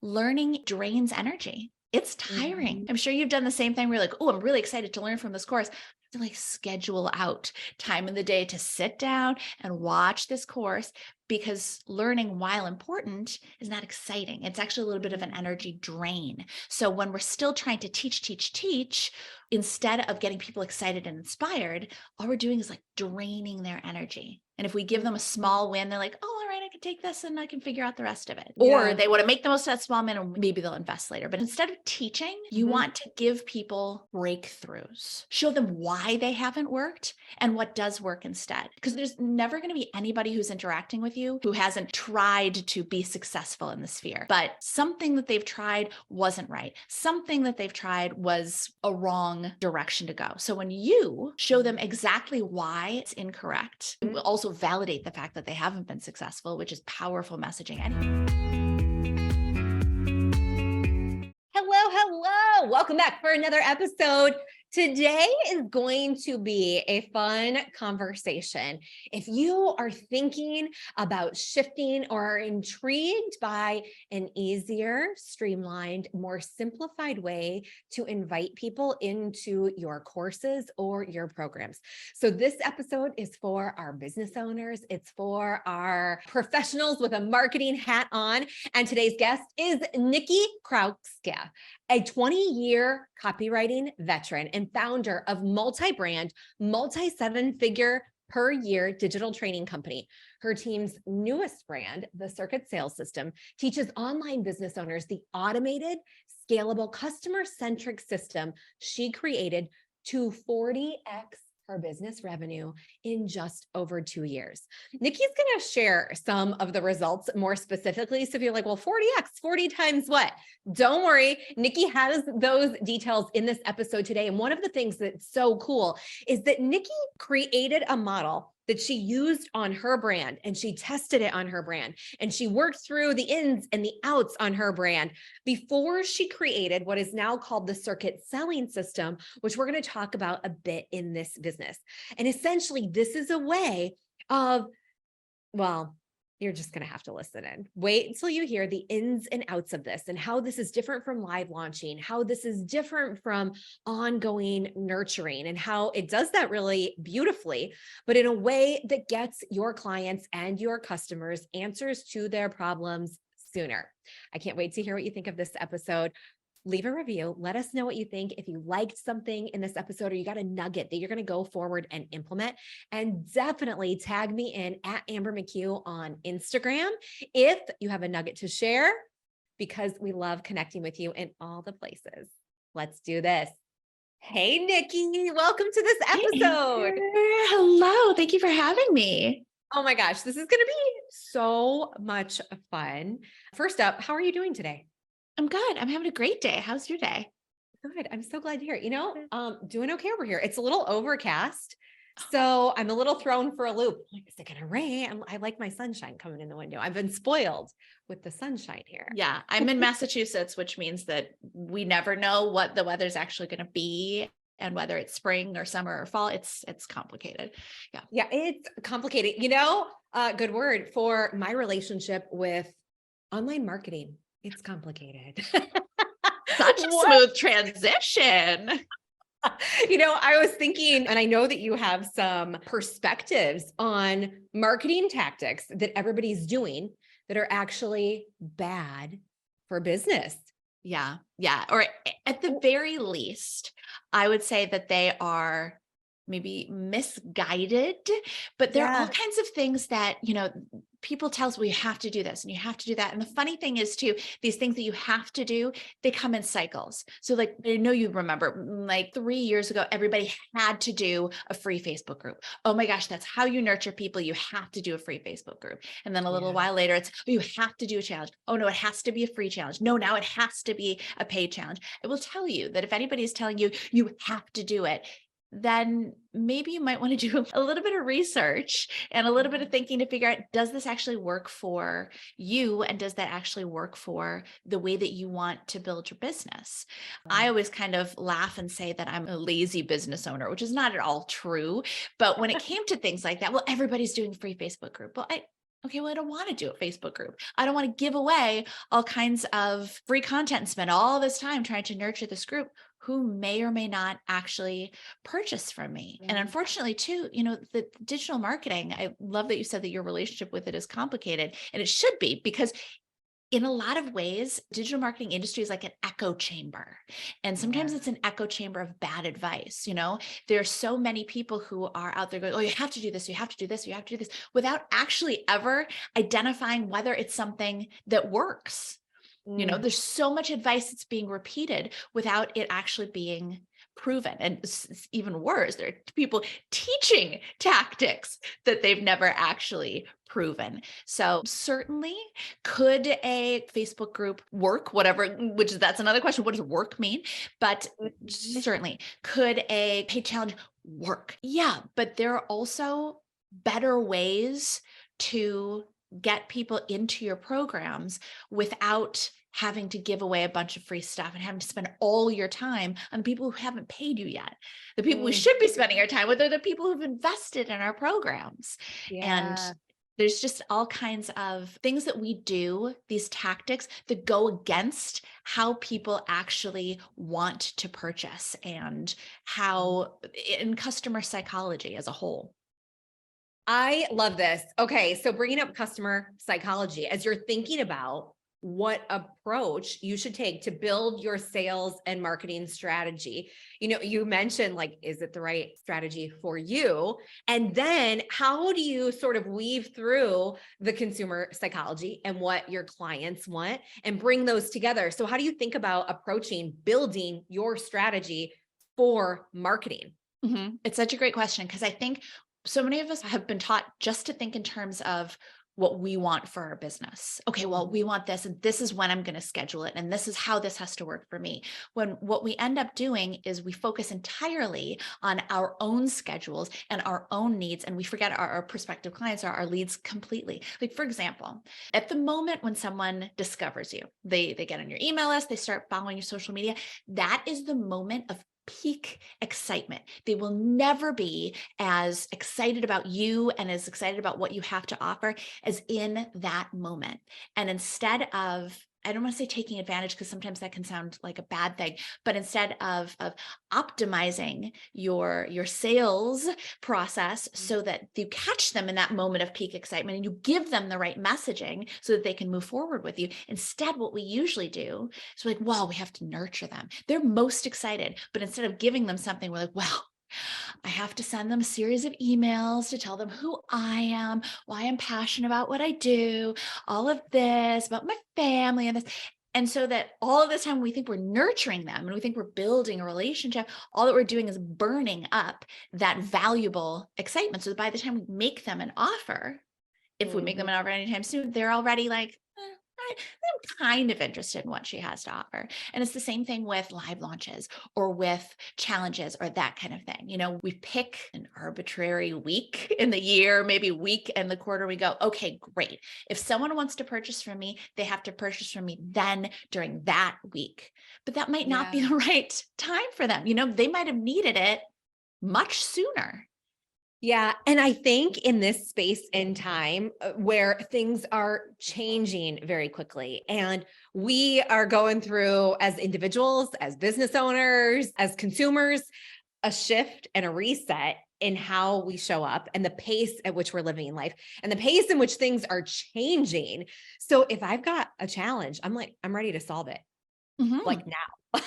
learning drains energy. It's tiring. Mhm. I'm sure you've done the same thing where you're like, oh, I'm really excited to learn from this course. To like schedule out time in the day to sit down and watch this course because learning, while important, is not exciting. It's actually a little bit of an energy drain. So when we're still trying to teach, instead of getting people excited and inspired, all we're doing is like draining their energy. And if we give them a Mhm. small win, they're like, oh, all right, I can take this and I can figure out the rest of it. Or Yeah. they want to make the most of that small win and maybe they'll invest later. But instead of teaching, you Mhm. want to give people breakthroughs, show them why they haven't worked and what does work instead. Because there's never going to be anybody who's interacting with you who hasn't tried to be successful in the sphere, but something that they've tried wasn't right. Something that they've tried was a wrong direction to go. So when you show them exactly why it's incorrect, it will also validate the fact that they haven't been successful, which is powerful messaging anyway. Hello, hello. Welcome back for another episode. Today is going to be a fun conversation. If you are thinking about shifting or are intrigued by an easier, streamlined, more simplified way to invite people into your courses or your programs. So this episode is for our business owners. It's for our professionals with a marketing hat on. And today's guest is Nicki Krawczyk, a 20-year copywriting veteran and founder of multi-brand, multi-seven-figure per year digital training company. Her team's newest brand, the Circuit Sales System, teaches online business owners the automated, scalable, customer-centric system she created to 40x her business revenue in just over 2 years. Nicki's going to share some of the results more specifically. So if you're like, well, 40x, 40 times what? Don't worry. Nicki has those details in this episode today. And one of the things that's so cool is that Nicki created a model that she used on her brand and she tested it on her brand and she worked through the ins and the outs on her brand before she created what is now called the Circuit Selling System, which we're going to talk about a bit in this business. And essentially, this is a way of, well, you're just going to have to listen in. Wait until you hear the ins and outs of this and how this is different from live launching, how this is different from ongoing nurturing, and how it does that really beautifully, but in a way that gets your clients and your customers answers to their problems sooner. I can't wait to hear what you think of this episode. Leave a review. Let us know what you think. If you liked something in this episode or you got a nugget that you're going to go forward and implement, and definitely tag me in at Amber McCue on Instagram if you have a nugget to share, because we love connecting with you in all the places. Let's do this. Hey, Nicki, welcome to this Hey, Amber. episode. Hello. Thank you for having me. Oh my gosh, this is going to be so much fun. First up, how are you doing today? I'm good. I'm having a great day. How's your day? Good. I'm so glad to hear it. Doing okay over here. It's a little overcast. Oh, So I'm a little thrown for a loop. Like, is it going to rain? I like my sunshine coming in the window. I've been spoiled with the sunshine here. yeah, I'm in Massachusetts, which means that we never know what the weather's actually going to be and whether it's spring or summer or fall. It's complicated. Yeah. Yeah, it's complicated. Good word for my relationship with online marketing. It's complicated. Such a What? smooth transition. I was thinking, and I know that you have some perspectives on marketing tactics that everybody's doing that are actually bad for business. Yeah. Yeah. Or at the very least, I would say that they are maybe misguided, but there are all Yeah. kinds of things that, people tell us, well, you have to do this and you have to do that. And the funny thing is too, these things that you have to do, they come in cycles. So like, I know you remember like 3 years ago, everybody had to do a free Facebook group. Oh my gosh, that's how you nurture people. You have to do a free Facebook group. And then a little Yeah. while later, it's, oh, you have to do a challenge. Oh no, it has to be a free challenge. No, now it has to be a paid challenge. I will tell you that if anybody is telling you, you have to do it, then maybe you might want to do a little bit of research and a little bit of thinking to figure out, does this actually work for you? And does that actually work for the way that you want to build your business? I always kind of laugh and say that I'm a lazy business owner, which is not at all true. But when it came to things like that, well, everybody's doing free Facebook group. Well, Okay, well, I don't want to do a Facebook group. I don't want to give away all kinds of free content and spend all this time trying to nurture this group who may or may not actually purchase from me. And Yeah. unfortunately, too, the digital marketing, I love that you said that your relationship with it is complicated, and it should be, because in a lot of ways, digital marketing industry is like an echo chamber. And sometimes Yeah. it's an echo chamber of bad advice. There are so many people who are out there going, oh, you have to do this, you have to do this, you have to do this, without actually ever identifying whether it's something that works. Mm. There's so much advice that's being repeated without it actually being proven. And it's even worse, there are people teaching tactics that they've never actually proven. So certainly, could a Facebook group work, whatever, that's another question. What does work mean? But Mhm. certainly, could a paid challenge work? Yeah, but there are also better ways to get people into your programs without having to give away a bunch of free stuff and having to spend all your time on people who haven't paid you yet. The people we Mm. should be spending our time with are the people who've invested in our programs. And Yeah. there's just all kinds of things that we do, these tactics that go against how people actually want to purchase and how in customer psychology as a whole. I love this. Okay, so bringing up customer psychology, as you're thinking about what approach you should take to build your sales and marketing strategy, you mentioned, like, is it the right strategy for you? And then how do you sort of weave through the consumer psychology and what your clients want and bring those together? So how do you think about approaching building your strategy for marketing? It's such a great question, because I think so many of us have been taught just to think in terms of what we want for our business. Okay, well, we want this, and this is when I'm going to schedule it, and this is how this has to work for me. When what we end up doing is we focus entirely on our own schedules and our own needs, and we forget our prospective clients are our leads completely. Like, for example, at the moment when someone discovers you, they get on your email list, they start following your social media, that is the moment of peak excitement. They will never be as excited about you and as excited about what you have to offer as in that moment. And instead of, I don't want to say taking advantage, because sometimes that can sound like a bad thing, but instead of optimizing your sales process so that you catch them in that moment of peak excitement and you give them the right messaging so that they can move forward with you. Instead, what we usually do is we're like, well, we have to nurture them. They're most excited, but instead of giving them something, we're like, well, I have to send them a series of emails to tell them who I am, why I'm passionate about what I do, all of this about my family and this. And so that all of this time we think we're nurturing them and we think we're building a relationship, all that we're doing is burning up that valuable excitement. So that by the time we make them an offer, if we make them Mhm. an offer anytime soon, they're already like, I'm kind of interested in what she has to offer. And it's the same thing with live launches or with challenges or that kind of thing. We pick an arbitrary week in the year, maybe week in the quarter. We go, okay, great. If someone wants to purchase from me, they have to purchase from me then during that week. But that might not be Yeah. the right time for them. They might have needed it much sooner. Yeah. And I think in this space and time where things are changing very quickly, and we are going through, as individuals, as business owners, as consumers, a shift and a reset in how we show up and the pace at which we're living life and the pace in which things are changing. So if I've got a challenge, I'm like, I'm ready to solve it. Like Mhm. now,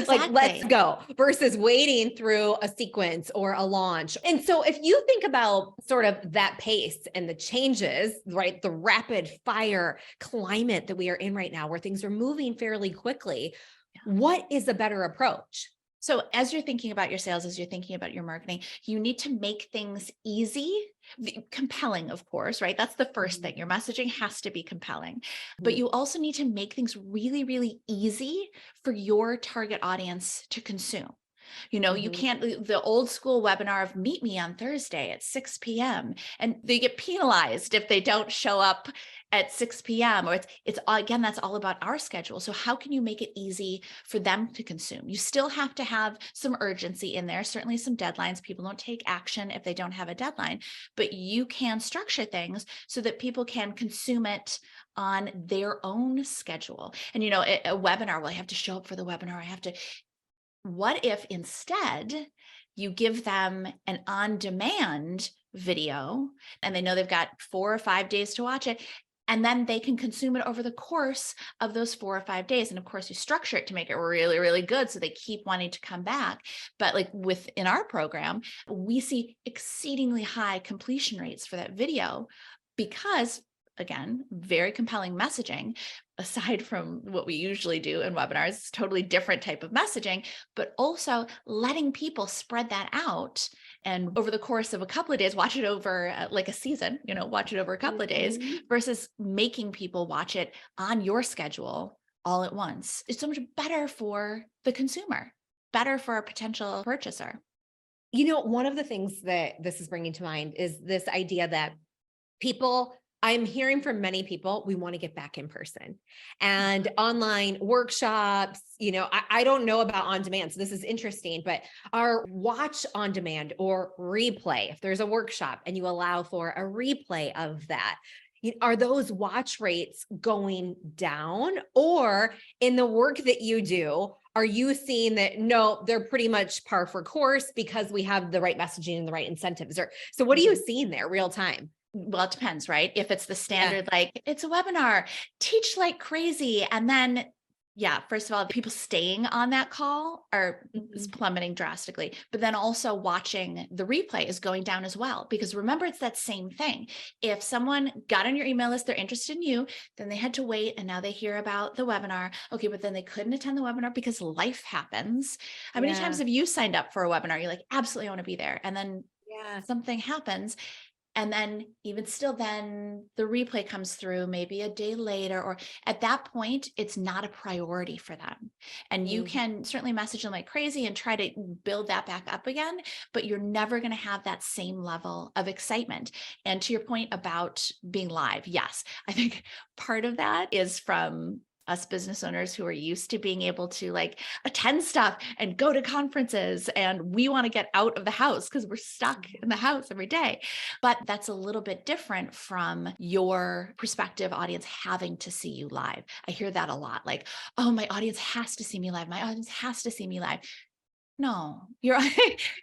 like, let's Exactly. go versus waiting through a sequence or a launch. And so if you think about sort of that pace and the changes, right, the rapid fire climate that we are in right now, where things are moving fairly quickly, what is a better approach? So as you're thinking about your sales, as you're thinking about your marketing, you need to make things easy, compelling, of course, right? That's the first thing. Your messaging has to be compelling, but Mhm. you also need to make things really, really easy for your target audience to consume. You Mhm. can't, the old school webinar of meet me on Thursday at 6 p.m. and they get penalized if they don't show up at 6 p.m. or it's again, that's all about our schedule. So how can you make it easy for them to consume? You still have to have some urgency in there, certainly some deadlines. People don't take action if they don't have a deadline, but you can structure things so that people can consume it on their own schedule. And, a webinar, well, I have to show up for the webinar. What if instead you give them an on-demand video and they know they've got 4 or 5 days to watch it, and then they can consume it over the course of those 4 or 5 days. And of course, you structure it to make it really, really good so they keep wanting to come back. But like within our program, we see exceedingly high completion rates for that video because, again, very compelling messaging. Aside from what we usually do in webinars, it's totally different type of messaging, but also letting people spread that out and over the course of a couple of days, watch it over like a season, watch it over a couple of days Mhm. versus making people watch it on your schedule all at once. It's so much better for the consumer, better for a potential purchaser. One of the things that this is bringing to mind is this idea that I'm hearing from many people, we want to get back in person and online workshops. I don't know about on demand. So this is interesting, but our watch on demand or replay, if there's a workshop and you allow for a replay of that, are those watch rates going down? Or in the work that you do, are you seeing that, no, they're pretty much par for course because we have the right messaging and the right incentives? So what are you seeing there real time? Well, it depends, right? If it's the Yeah. standard, like it's a webinar, teach like crazy. And then, yeah, first of all, people staying on that call is Mhm. plummeting drastically. But then also watching the replay is going down as well. Because remember, it's that same thing. If someone got on your email list, they're interested in you, then they had to wait. And now they hear about the webinar. Okay, but then they couldn't attend the webinar because life happens. How many times Yeah. have you signed up for a webinar? You're like, absolutely, I want to be there. And then Yeah. something happens. And then even still, then the replay comes through maybe a day later, or at that point, it's not a priority for them. And you Mhm. can certainly message them like crazy and try to build that back up again, but you're never going to have that same level of excitement. And to your point about being live, yes, I think part of that is from us business owners who are used to being able to like attend stuff and go to conferences. And we want to get out of the house because we're stuck in the house every day. But that's a little bit different from your prospective audience having to see you live. I hear that a lot, like, oh, my audience has to see me live. My audience has to see me live. No, your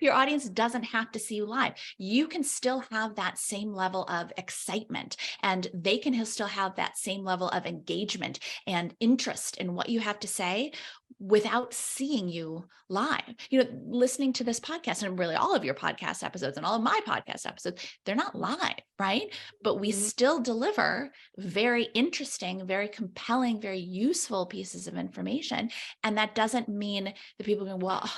your audience doesn't have to see you live. You can still have that same level of excitement, and they can still have that same level of engagement and interest in what you have to say without seeing you live. Listening to this podcast and really all of your podcast episodes and all of my podcast episodes, they're not live, right? But we Mhm. still deliver very interesting, very compelling, very useful pieces of information. And that doesn't mean that people go, well,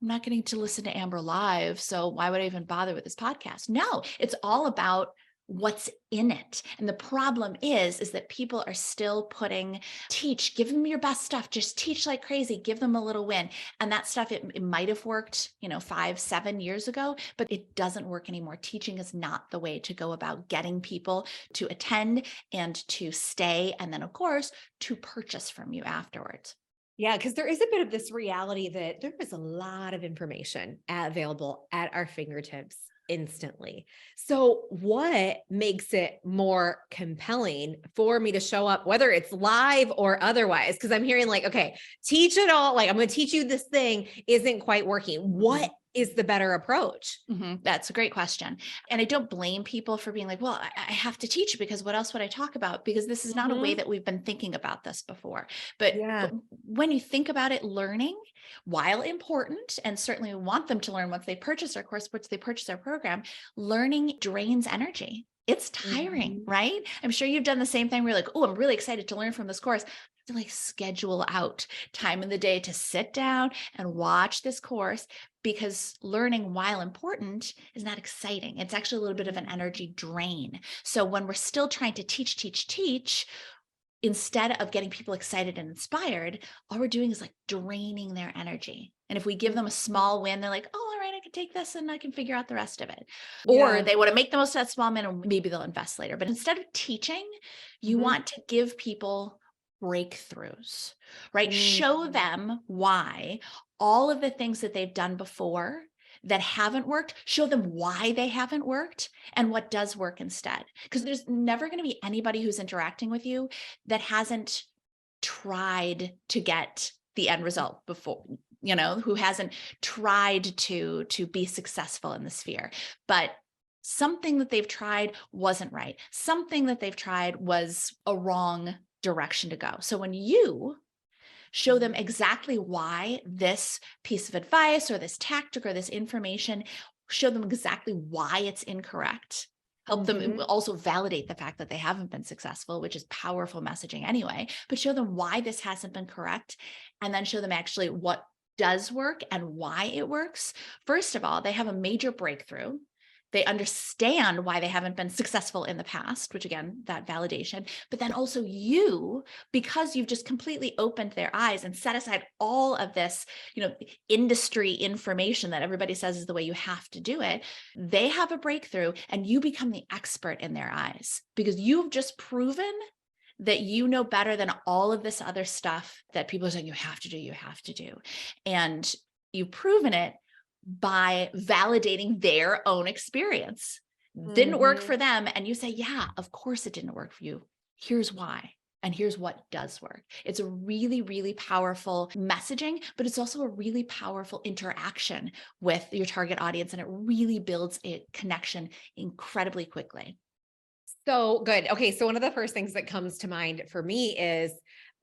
I'm not getting to listen to Amber live, so why would I even bother with this podcast? No, it's all about what's in it. And the problem is that people are still give them your best stuff, just teach like crazy, give them a little win. And that stuff, it might have worked, 5, 7 years ago, but it doesn't work anymore. Teaching is not the way to go about getting people to attend and to stay. And then of course, to purchase from you afterwards. Yeah, because there is a bit of this reality that there is a lot of information available at our fingertips instantly. So, what makes it more compelling for me to show up, whether it's live or otherwise? Because I'm hearing like, okay, teach it all. Like, I'm going to teach you this thing isn't quite working. What is the better approach? That's a great question. And I don't blame people for being like, well, I have to teach because what else would I talk about? Because this is not a way Mhm. that we've been thinking about this before. But Yeah. when you think about it, learning, while important, and certainly we want them to learn once they purchase our course, once they purchase our program, learning drains energy. It's tiring, Mhm. right? I'm sure you've done the same thing where you're like, oh, I'm really excited to learn from this course. To like schedule out time in the day to sit down and watch this course, because learning, while important, is not exciting. It's actually a little bit of an energy drain. So when we're still trying to teach, instead of getting people excited and inspired, all we're doing is like draining their energy. And if we give them a small win, they're like, oh, all right, I can take this and I can figure out the rest of it. Or Yeah. they want to make the most of that small win and maybe they'll invest later. But instead of teaching, you Mhm. want to give people breakthroughs, right? Show Mhm. them why all of the things that they've done before that haven't worked, show them why they haven't worked and what does work instead. Because there's never going to be anybody who's interacting with you that hasn't tried to get the end result before, who hasn't tried to be successful in the sphere. But something that they've tried wasn't right. Something that they've tried was a wrong direction to go. So when you show them exactly why this piece of advice or this tactic or this information, show them exactly why it's incorrect. Help them Mhm. also validate the fact that they haven't been successful, which is powerful messaging anyway, but show them why this hasn't been correct. And then show them actually what does work and why it works. First of all, they have a major breakthrough. They understand why they haven't been successful in the past, which again, that validation, but then also you, because you've just completely opened their eyes and set aside all of this, industry information that everybody says is the way you have to do it, they have a breakthrough and you become the expert in their eyes because you've just proven that you know better than all of this other stuff that people are saying you have to do, you have to do. And you've proven it by validating their own experience. Didn't work Mhm. for them. And you say, yeah, of course it didn't work for you. Here's why. And here's what does work. It's a really, really powerful messaging, but it's also a really powerful interaction with your target audience. And it really builds a connection incredibly quickly. So good. Okay. So one of the first things that comes to mind for me is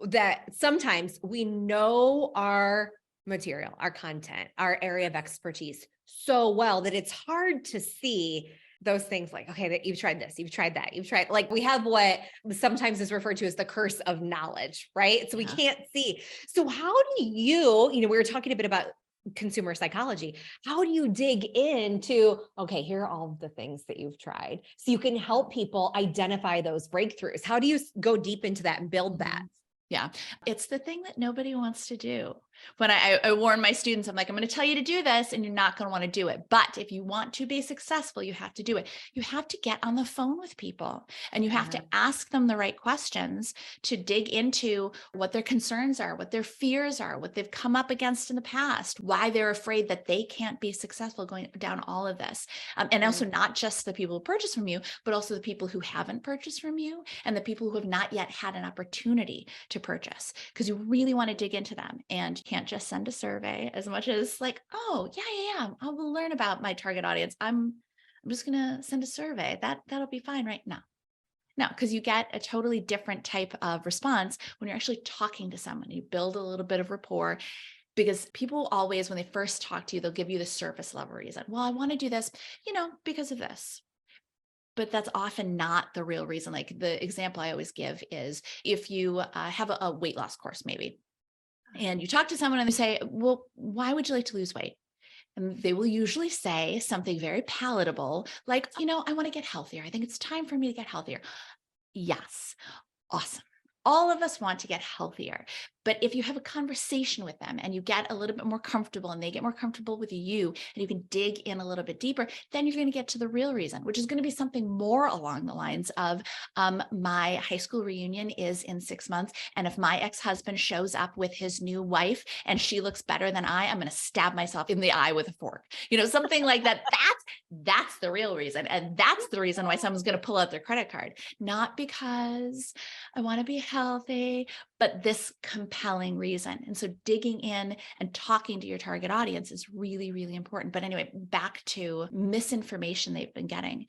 that sometimes we know our material, our content, our area of expertise so well that it's hard to see those things like, okay, that you've tried this, you've tried that, you've tried, like we have what sometimes is referred to as the curse of knowledge, right? So we Yeah. can't see. So how do we were talking a bit about consumer psychology. How do you dig into, okay, here are all of the things that you've tried so you can help people identify those breakthroughs? How do you go deep into that and build that? Yeah, it's the thing that nobody wants to do. When I warn my students, I'm like, I'm going to tell you to do this and you're not going to want to do it. But if you want to be successful, you have to do it. You have to get on the phone with people and you have to Yeah. ask them the right questions to dig into what their concerns are, what their fears are, what they've come up against in the past, why they're afraid that they can't be successful going down all of this. And also not just the people who purchase from you, but also the people who haven't purchased from you and the people who have not yet had an opportunity to purchase, because you really want to dig into them and you can't just send a survey as much as like, oh yeah, I will learn about my target audience. I'm just going to send a survey that'll be fine, right? No, because you get a totally different type of response when you're actually talking to someone. You build a little bit of rapport because people always, when they first talk to you, they'll give you the surface level reason. Well, I want to do this, because of this. But that's often not the real reason. Like the example I always give is if you have a weight loss course, maybe, and you talk to someone and they say, well, why would you like to lose weight? And they will usually say something very palatable, like, I want to get healthier. I think it's time for me to get healthier. Yes. Awesome. All of us want to get healthier. But if you have a conversation with them and you get a little bit more comfortable and they get more comfortable with you and you can dig in a little bit deeper, then you're going to get to the real reason, which is going to be something more along the lines of my high school reunion is in 6 months. And if my ex-husband shows up with his new wife and she looks better than I'm going to stab myself in the eye with a fork, something like that. That's the real reason. And that's the reason why someone's going to pull out their credit card, not because I want to be healthy, but this compelling reason. And so digging in and talking to your target audience is really, really important. But anyway, back to misinformation they've been getting.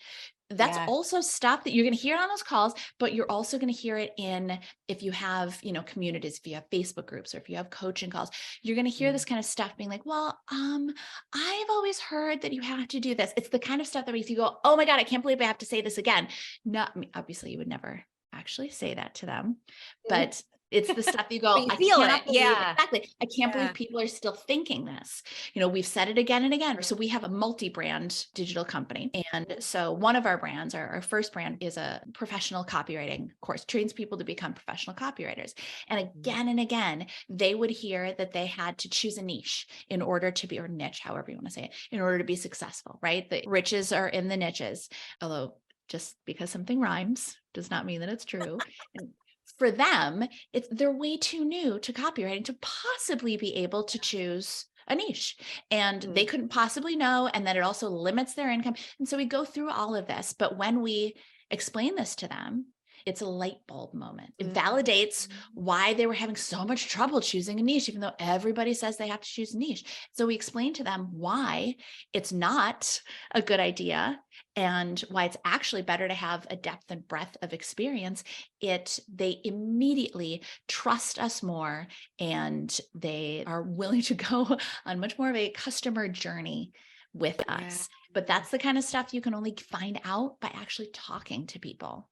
That's Yeah. also stuff that you're going to hear on those calls, but you're also going to hear it in, if you have, communities, if you have Facebook groups, or if you have coaching calls, you're going to hear this kind of stuff being like, well, I've always heard that you have to do this. It's the kind of stuff that makes you go, oh my God, I can't believe I have to say this again. Not, I mean, obviously you would never actually say that to them, Mhm. but It's the stuff you But go, you I feel cannot it. believe Yeah. exactly. I can't believe Yeah. people are still thinking this. We've said it again and again. So we have a multi-brand digital company. And so one of our brands, our first brand is a professional copywriting course, trains people to become professional copywriters. And again, they would hear that they had to choose a niche in order to be, or niche, however you want to say it, in order to be successful, right? The riches are in the niches, although just because something rhymes does not mean that it's true. And for them, they're way too new to copywriting to possibly be able to choose a niche, and they Mm. couldn't possibly know. And then it also limits their income. And so we go through all of this, but when we explain this to them, it's a light bulb moment. It validates why they were having so much trouble choosing a niche, even though everybody says they have to choose a niche. So we explain to them why it's not a good idea and why it's actually better to have a depth and breadth of experience. They immediately trust us more, and they are willing to go on much more of a customer journey with Yeah. us. But that's the kind of stuff you can only find out by actually talking to people.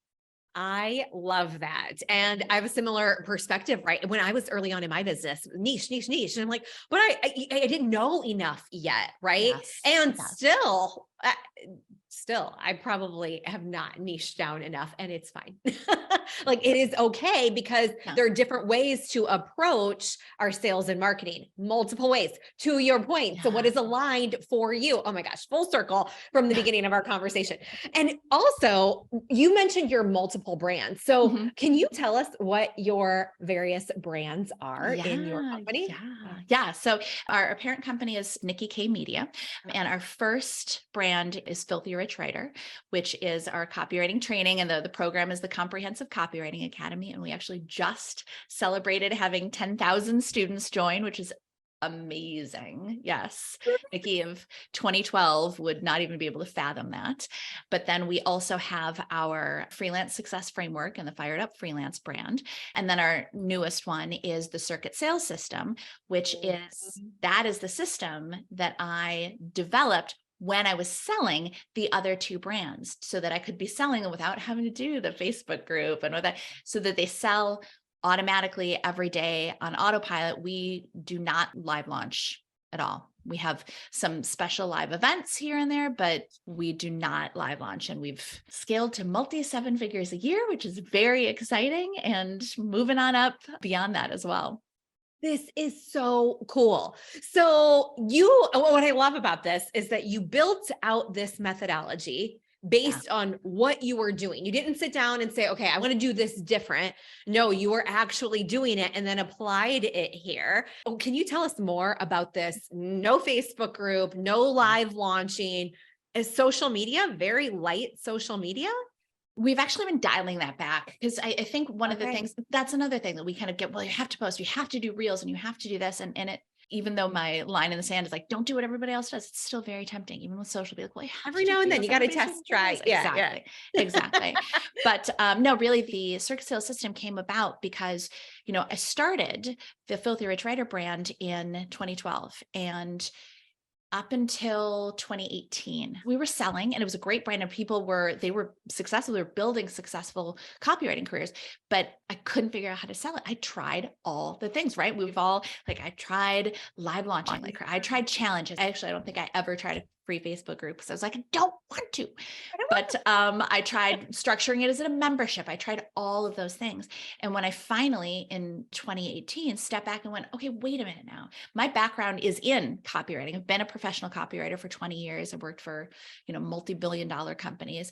I love that. And I have a similar perspective, right? When I was early on in my business, niche, niche, niche. And I'm like, but I didn't know enough yet. Right. Yes. And Yes. still, I probably have not niched down enough, and it's fine. Like, it is okay, because Yeah. there are different ways to approach our sales and marketing, multiple ways, to your point. So what Yeah. is aligned for you? Oh my gosh, full circle from the beginning of our conversation. And also, you mentioned your multiple brands. So Mhm. can you tell us what your various brands are in your Yeah, company? yeah. So our parent company is Nicki K Media, and our first brand is Filthy Rich Writer, which is our copywriting training, and the program is the Comprehensive Copywriting Academy. And we actually just celebrated having 10,000 students join, which is amazing. Yes, Nikki of 2012 would not even be able to fathom that. But then we also have our freelance success framework and the Fired Up freelance brand. And then our newest one is the circuit sales system, which is the system that I developed when I was selling the other two brands, so that I could be selling them without having to do the Facebook group and all that, so that they sell automatically every day on autopilot. We do not live launch at all. We have some special live events here and there, but we do not live launch. And we've scaled to multi 7 figures a year, which is very exciting, and moving on up beyond that as well. This is so cool. So what I love about this is that you built out this methodology Yeah. based on what you were doing. You didn't sit down and say, okay, I want to do this different. No, you were actually doing it and then applied it here. Oh, can you tell us more about this? No Facebook group, no live launching. Is social media very light social media? We've actually been dialing that back, because I think one of the Okay. things, that's another thing that we kind of get, well, you have to post, you have to do reels, and you have to do this. And it, even though my line in the sand is like, don't do what everybody else does, it's still very tempting, even with social, be like, well, you have Every to do now and then reels. you got to Everybody's doing test, try. reels. Yeah. Yeah. Exactly. Exactly. But no, really, the circuit sales system came about because, I started the Filthy Rich Writer brand in 2012, and up until 2018, we were selling, and it was a great brand, and they were successful. They were building successful copywriting careers, but I couldn't figure out how to sell it. I tried all the things, right? I tried live launching, like I tried challenges. Actually, I don't think I ever tried a free Facebook group, because I was like, I don't want to. But I tried structuring it as a membership. I tried all of those things. And when I finally, in 2018, stepped back and went, okay, wait a minute now. My background is in copywriting. I've been a professional copywriter for 20 years. I've worked for, multi-billion-dollar companies.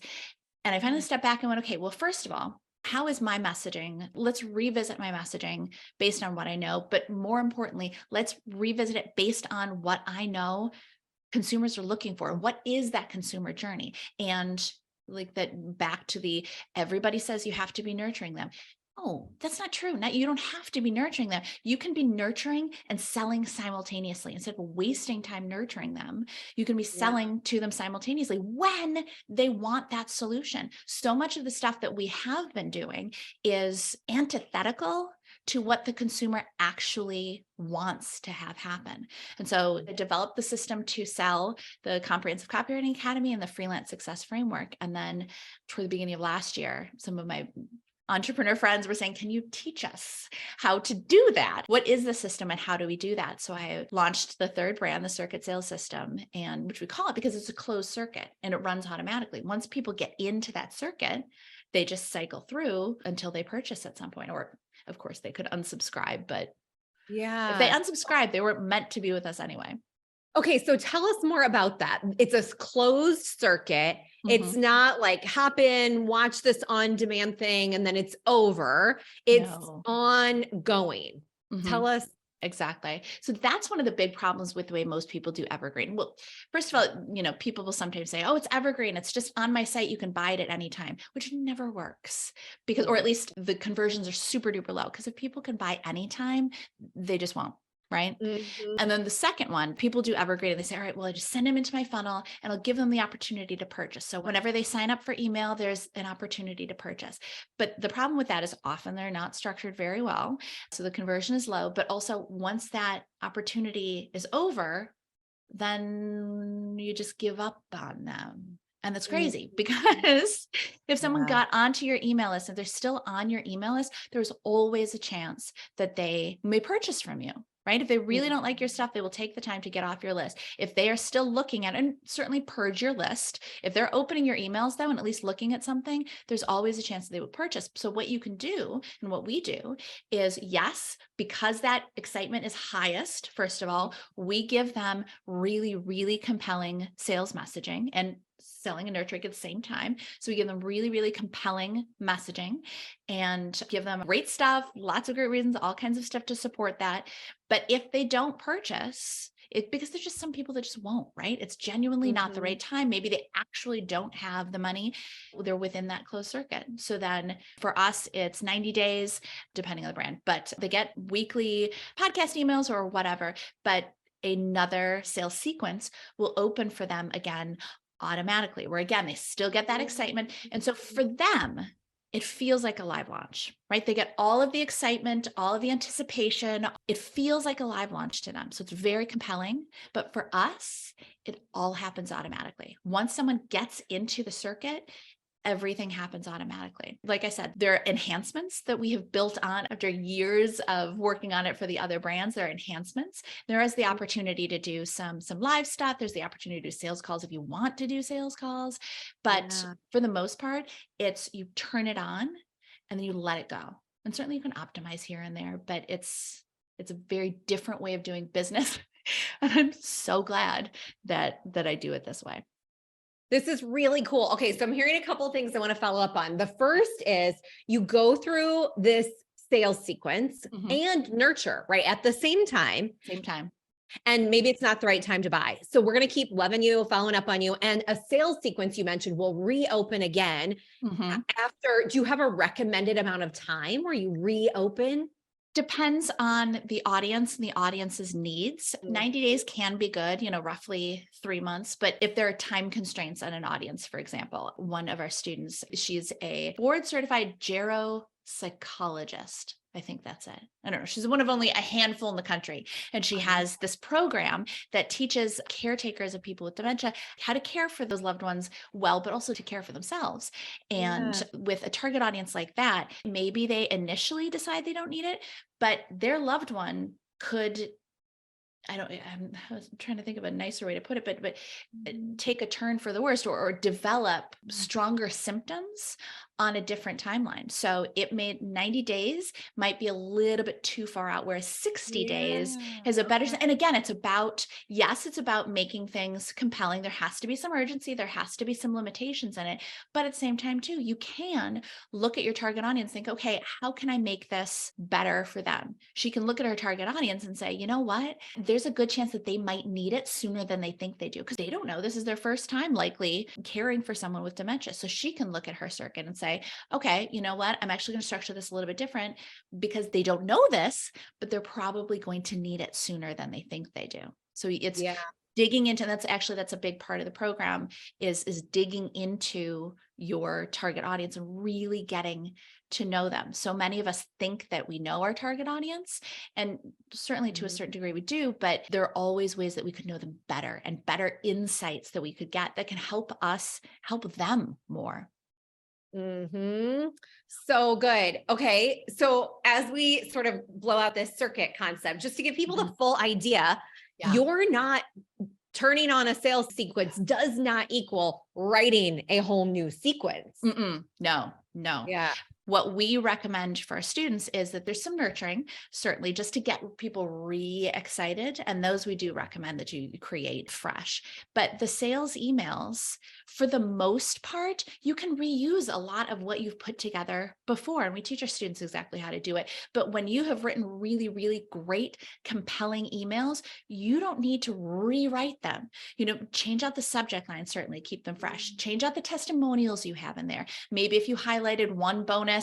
And I finally stepped back and went, okay, well, first of all, how is my messaging? Let's revisit my messaging based on what I know. But more importantly, let's revisit it based on what I know consumers are looking for. What is that consumer journey? And like that, back to everybody says you have to be nurturing them. Oh, that's not true. You don't have to be nurturing them. You can be nurturing and selling simultaneously. Instead of wasting time nurturing them, you can be Yeah. selling to them simultaneously when they want that solution. So much of the stuff that we have been doing is antithetical to what the consumer actually wants to have happen. And so I developed the system to sell the Comprehensive Copywriting Academy and the Freelance Success Framework. And then toward the beginning of last year, some of my entrepreneur friends were saying, can you teach us how to do that? What is the system and how do we do that? So I launched the third brand, the circuit sales system, and which we call it because it's a closed circuit and it runs automatically. Once people get into that circuit, they just cycle through until they purchase at some point. Or of course they could unsubscribe, but if they Yeah. unsubscribe, they weren't meant to be with us anyway. Okay, so tell us more about that. It's a closed circuit. It's Mhm. not like hop in, watch this on demand thing, and then it's over. It's No. ongoing. Tell Mhm. us. Exactly. So that's one of the big problems with the way most people do evergreen. Well, first of all, people will sometimes say, oh, it's evergreen. It's just on my site. You can buy it at any time, which never works because, or at least the conversions are super duper low. Because if people can buy anytime, they just won't. Right. Mhm. And then the second one, people do evergreen and they say, all right, well, I just send them into my funnel and I'll give them the opportunity to purchase. So whenever they sign up for email, there's an opportunity to purchase. But the problem with that is often they're not structured very well. So the conversion is low, but also once that opportunity is over, then you just give up on them. And that's Mhm. crazy because if someone Yeah. got onto your email list and they're still on your email list, there's always a chance that they may purchase from you, right? If they really don't like your stuff, they will take the time to get off your list. If they are still looking at it, and certainly purge your list. If they're opening your emails though, and at least looking at something, there's always a chance that they will purchase. So what you can do and what we do is, yes, because that excitement is highest, first of all, we give them really, really compelling sales messaging and selling and nurturing at the same time. So we give them really, really compelling messaging and give them great stuff, lots of great reasons, all kinds of stuff to support that. But if they don't purchase, because there's just some people that just won't, right? It's genuinely not the Mhm. right time. Maybe they actually don't have the money. They're within that closed circuit. So then for us, it's 90 days, depending on the brand, but they get weekly podcast emails or whatever. But another sales sequence will open for them again automatically, where again, they still get that excitement. And so for them, it feels like a live launch, right? They get all of the excitement, all of the anticipation. It feels like a live launch to them. So it's very compelling. But for us, it all happens automatically. Once someone gets into the circuit, everything happens automatically. Like I said, there are enhancements that we have built on after years of working on it for the other brands. There are enhancements. There is the opportunity to do some live stuff. There's the opportunity to do sales calls if you want to do sales calls. But Yeah. for the most part, it's you turn it on and then you let it go. And certainly you can optimize here and there, but it's a very different way of doing business. And I'm so glad that I do it this way. This is really cool. Okay, so I'm hearing a couple of things I want to follow up on. The first is you go through this sales sequence Mhm. and nurture, right? At the same time. Same time. And maybe it's not the right time to buy. So we're going to keep loving you, following up on you. And a sales sequence you mentioned will reopen again Mhm. after. Do you have a recommended amount of time where you reopen? Depends on the audience and the audience's needs. Mhm. 90 days can be good, roughly 3 months. But if there are time constraints on an audience, for example, one of our students, she's a board certified gero psychologist. I think that's it. I don't know. She's one of only a handful in the country. And she has this program that teaches caretakers of people with dementia how to care for those loved ones well, but also to care for themselves. And Yeah. with a target audience like that, maybe they initially decide they don't need it, but their loved one could, I was trying to think of a nicer way to put it, but take a turn for the worst or develop stronger symptoms on a different timeline. So it made 90 days might be a little bit too far out, whereas 60 days Yeah. has a better, Okay. and again, yes, it's about making things compelling. There has to be some urgency. There has to be some limitations in it. But at the same time too, you can look at your target audience, think, okay, how can I make this better for them? She can look at her target audience and say, you know what? There's a good chance that they might need it sooner than they think they do because they don't know. This is their first time likely caring for someone with dementia. So she can look at her circuit and say, okay, you know what? I'm actually going to structure this a little bit different because they don't know this, but they're probably going to need it sooner than they think they do. So it's Yeah. digging into, that's a big part of the program is digging into your target audience and really getting to know them. So many of us think that we know our target audience, and certainly to a Mhm. certain degree we do, but there are always ways that we could know them better and better insights that we could get that can help us help them more. Mm-hmm. So good. Okay. So as we sort of blow out this circuit concept, just to give people the Mhm. full idea, Yeah. you're not turning on a sales sequence does not equal writing a whole new sequence. No, no. Yeah. What we recommend for our students is that there's some nurturing, certainly just to get people re-excited. And those we do recommend that you create fresh. But the sales emails, for the most part, you can reuse a lot of what you've put together before. And we teach our students exactly how to do it. But when you have written really, really great, compelling emails, you don't need to rewrite them. Change out the subject line, certainly keep them fresh. Change out the testimonials you have in there. Maybe if you highlighted one bonus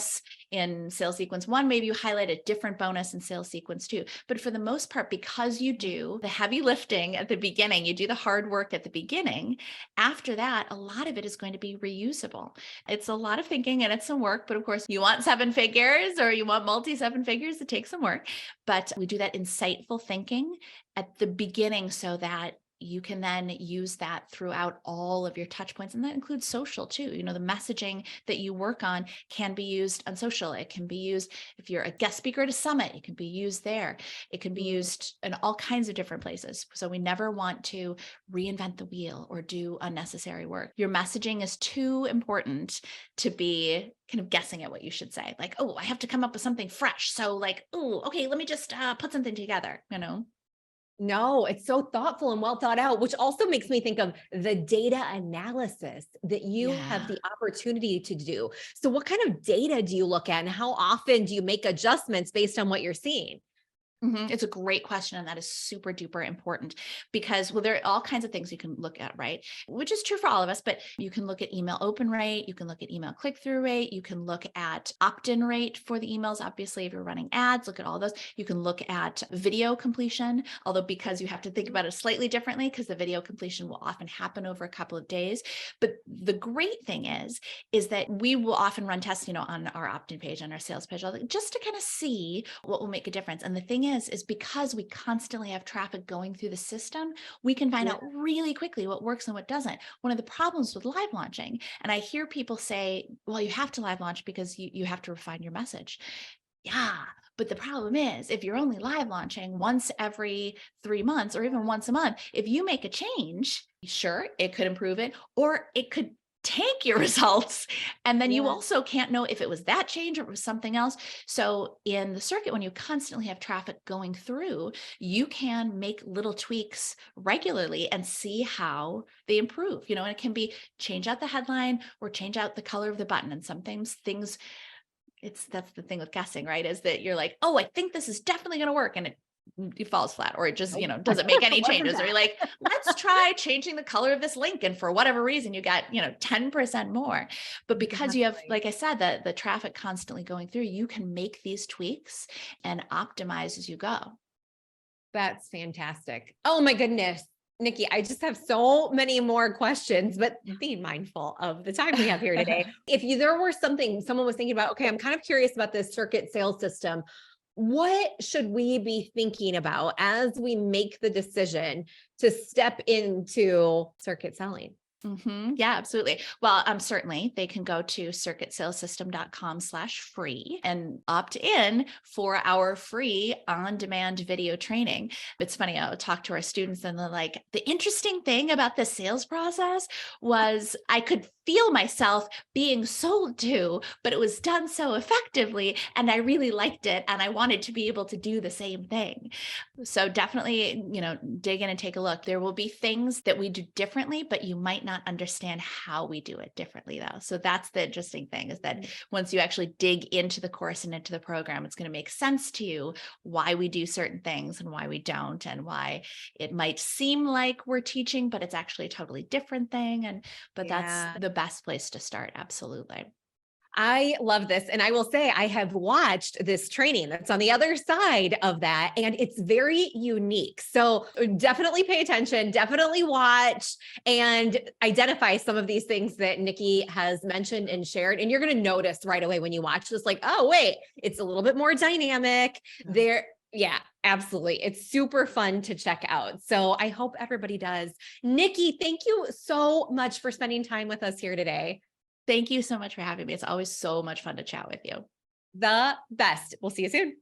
in sales sequence 1, maybe you highlight a different bonus in sales sequence 2. But for the most part, because you do the heavy lifting at the beginning, you do the hard work at the beginning, after that, a lot of it is going to be reusable. It's a lot of thinking and it's some work, but of course you want 7 figures or you want multi 7 figures, it takes some work. But we do that insightful thinking at the beginning so that you can then use that throughout all of your touch points. And that includes social too. The messaging that you work on can be used on social. It can be used if you're a guest speaker at a summit, it can be used there. It can be used in all kinds of different places. So we never want to reinvent the wheel or do unnecessary work. Your messaging is too important to be kind of guessing at what you should say. Like, oh, I have to come up with something fresh. So like, oh, okay, let me just put something together. No, it's so thoughtful and well thought out, which also makes me think of the data analysis that you have Yeah. the opportunity to do. So what kind of data do you look at and how often do you make adjustments based on what you're seeing? It's a great question. And that is super duper important because, well, there are all kinds of things you can look at, right? Which is true for all of us, but you can look at email open rate. You can look at email click-through rate. You can look at opt-in rate for the emails. Obviously, if you're running ads, look at all those. You can look at video completion, although because you have to think about it slightly differently because the video completion will often happen over a couple of days. But the great thing is that we will often run tests, on our opt-in page, on our sales page, just to kind of see what will make a difference. And the thing is because we constantly have traffic going through the system, we can find Yeah. out really quickly what works and what doesn't. One of the problems with live launching, and I hear people say, well, you have to live launch because you have to refine your message. Yeah. But the problem is, if you're only live launching once every 3 months or even once a month, if you make a change, sure, it could improve it, or it could tank your results. And then you Yeah. also can't know if it was that change or it was something else. So in the circuit, when you constantly have traffic going through, you can make little tweaks regularly and see how they improve, and it can be change out the headline or change out the color of the button. And sometimes things that's the thing with guessing, right? Is that you're like, oh, I think this is definitely going to work. And it falls flat, or it just, Nope. doesn't make any Wasn't changes. Or that? you're like, let's try changing the color of this link. And for whatever reason, you got, 10% more. But because you have, Exactly. like I said, the traffic constantly going through, you can make these tweaks and optimize as you go. That's fantastic. Oh my goodness. Nikki, I just have so many more questions, but being mindful of the time we have here today. If there were something someone was thinking about, okay, I'm kind of curious about this circuit sales system. What should we be thinking about as we make the decision to step into circuit selling? Yeah, absolutely. Well, certainly they can go to circuitsalessystem.com/free and opt in for our free on-demand video training. It's funny, I'll talk to our students and they're like, the interesting thing about the sales process was I could feel myself being sold to, but it was done so effectively and I really liked it. And I wanted to be able to do the same thing. So definitely, dig in and take a look. There will be things that we do differently, but you might not understand how we do it differently though. So that's the interesting thing, is that once you actually dig into the course and into the program, it's going to make sense to you why we do certain things and why we don't, and why it might seem like we're teaching, but it's actually a totally different thing. But that's Yeah. the best place to start. Absolutely. I love this. And I will say, I have watched this training that's on the other side of that, and it's very unique. So definitely pay attention, definitely watch and identify some of these things that Nikki has mentioned and shared. And you're going to notice right away when you watch this, like, oh, wait, it's a little bit more dynamic there. Yeah, absolutely. It's super fun to check out. So I hope everybody does. Nikki, thank you so much for spending time with us here today. Thank you so much for having me. It's always so much fun to chat with you. The best. We'll see you soon.